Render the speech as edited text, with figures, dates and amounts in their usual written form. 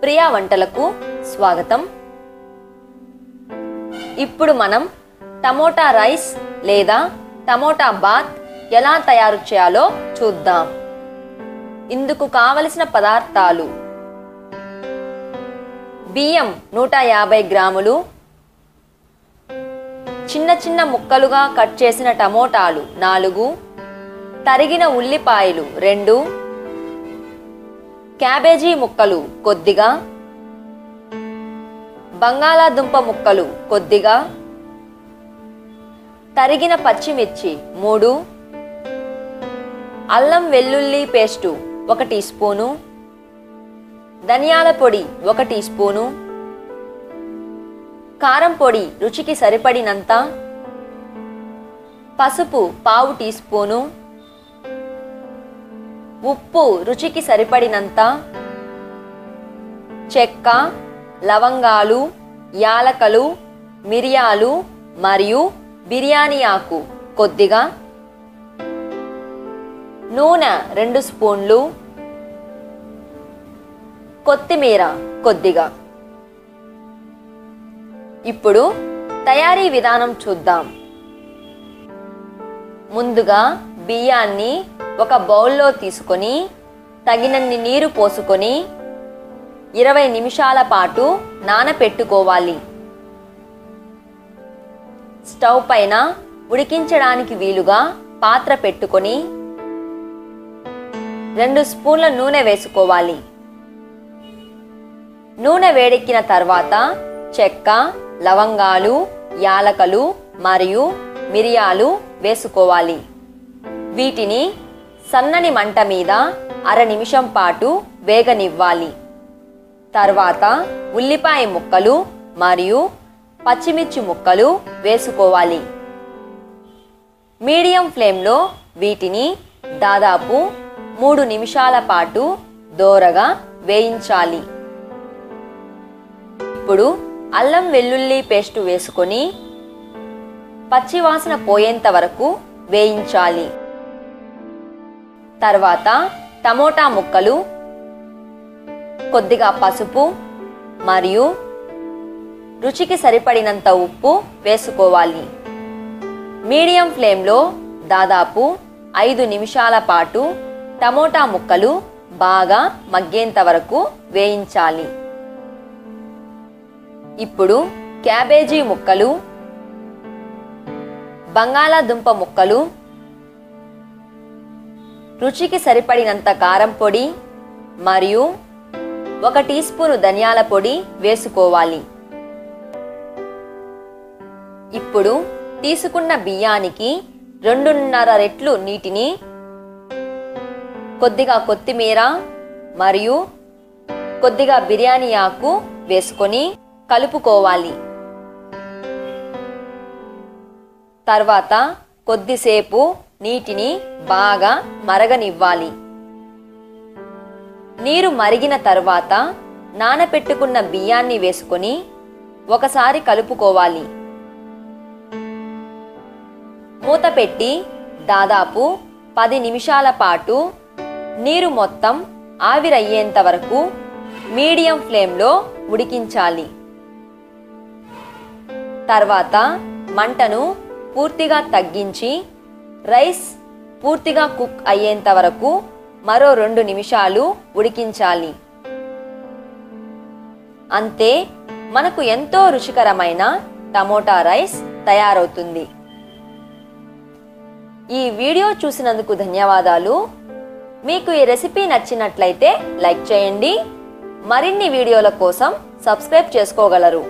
ప్రియా వంటలకు స్వాగతం. ఇప్పుడు మనం టమోటా రైస్ లేదా టమోటా బాత్ ఎలా తయారు చేయాలో చూద్దాం. ఇందుకు కావలసిన పదార్థాలు: బియ్యం 150 గ్రాములు, చిన్న చిన్న ముక్కలుగా కట్ చేసిన టమోటాలు 4, తరిగిన ఉల్లిపాయలు 2, క్యాబేజీ ముక్కలు కొద్దిగా, బంగాళాదుంప ముక్కలు కొద్దిగా, తరిగిన పచ్చిమిర్చి 3, అల్లం వెల్లుల్లి పేస్టు 1 టీ స్పూను, ధనియాల పొడి 1 టీ స్పూను, కారం పొడి రుచికి సరిపడినంత, పసుపు 1/2 టీ స్పూను, ఉప్పు రుచికి సరిపడినంత, చెక్క, లవంగాలు, యాలకలు, మిరియాలు మరియు బిర్యానీ ఆకు కొద్దిగా, నూనె 2 స్పూన్లు, కొత్తిమీర కొద్దిగా. ఇప్పుడు తయారీ విధానం చూద్దాం. ముందుగా బియ్యాన్ని ఒక బౌల్లో తీసుకొని తగినన్ని నీరు పోసుకొని 20 నిమిషాల పాటు నానపెట్టుకోవాలి. స్టవ్ పైన ఉడికించడానికి వీలుగా పాత్ర పెట్టుకొని 2 స్పూన్ల నూనె వేసుకోవాలి. నూనె వేడెక్కిన తర్వాత చెక్క, లవంగాలు, యాలకలు మరియు మిరియాలు వేసుకోవాలి. వీటిని సన్నని మంట మీద 1/2 నిమిషం పాటు వేగనివ్వాలి. తర్వాత ఉల్లిపాయ ముక్కలు మరియు పచ్చిమిర్చి ముక్కలు వేసుకోవాలి. మీడియం ఫ్లేమ్లో వీటిని దాదాపు 3 నిమిషాల పాటు దోరగా వేయించాలి. ఇప్పుడు అల్లం వెల్లుల్లి పేస్టు వేసుకొని పచ్చివాసన పోయేంత వరకు వేయించాలి. తర్వాత టమోటా ముక్కలు, కొద్దిగా పసుపు మరియు రుచికి సరిపడినంత ఉప్పు వేసుకోవాలి. మీడియం ఫ్లేమ్లో దాదాపు 5 నిమిషాల పాటు టమోటా ముక్కలు బాగా మగ్గేంత వరకు వేయించాలి. ఇప్పుడు క్యాబేజీ ముక్కలు, బంగాళాదుంప ముక్కలు, రుచికి సరిపడినంత కారం పొడి మరియు 1 టీ స్పూను ధనియాల పొడి వేసుకోవాలి. ఇప్పుడు తీసుకున్న బియ్యానికి 2.5 రెట్లు నీటిని, కొద్దిగా కొత్తిమీర మరియు కొద్దిగా బిర్యానీ ఆకు వేసుకొని కలుపుకోవాలి. తర్వాత కొద్దిసేపు నీటిని బాగా మరగనివ్వాలి. నీరు మరిగిన తర్వాత నానపెట్టుకున్న బియ్యాన్ని వేసుకొని ఒకసారి కలుపుకోవాలి. మూత పెట్టి దాదాపు 10 నిమిషాల పాటు నీరు మొత్తం ఆవిరయ్యేంత వరకు మీడియం ఫ్లేమ్లో ఉడికించాలి. తర్వాత మంటను పూర్తిగా తగ్గించి రైస్ పూర్తిగా కుక్ అయ్యేంత వరకు మరో 2 నిమిషాలు ఉడికించాలి. అంతే, మనకు ఎంతో రుచికరమైన టమోటా రైస్ తయారవుతుంది. ఈ వీడియో చూసినందుకు ధన్యవాదాలు. మీకు ఈ రెసిపీ నచ్చినట్లయితే లైక్ చేయండి. మరిన్ని వీడియోల కోసం సబ్స్క్రైబ్ చేసుకోగలరు.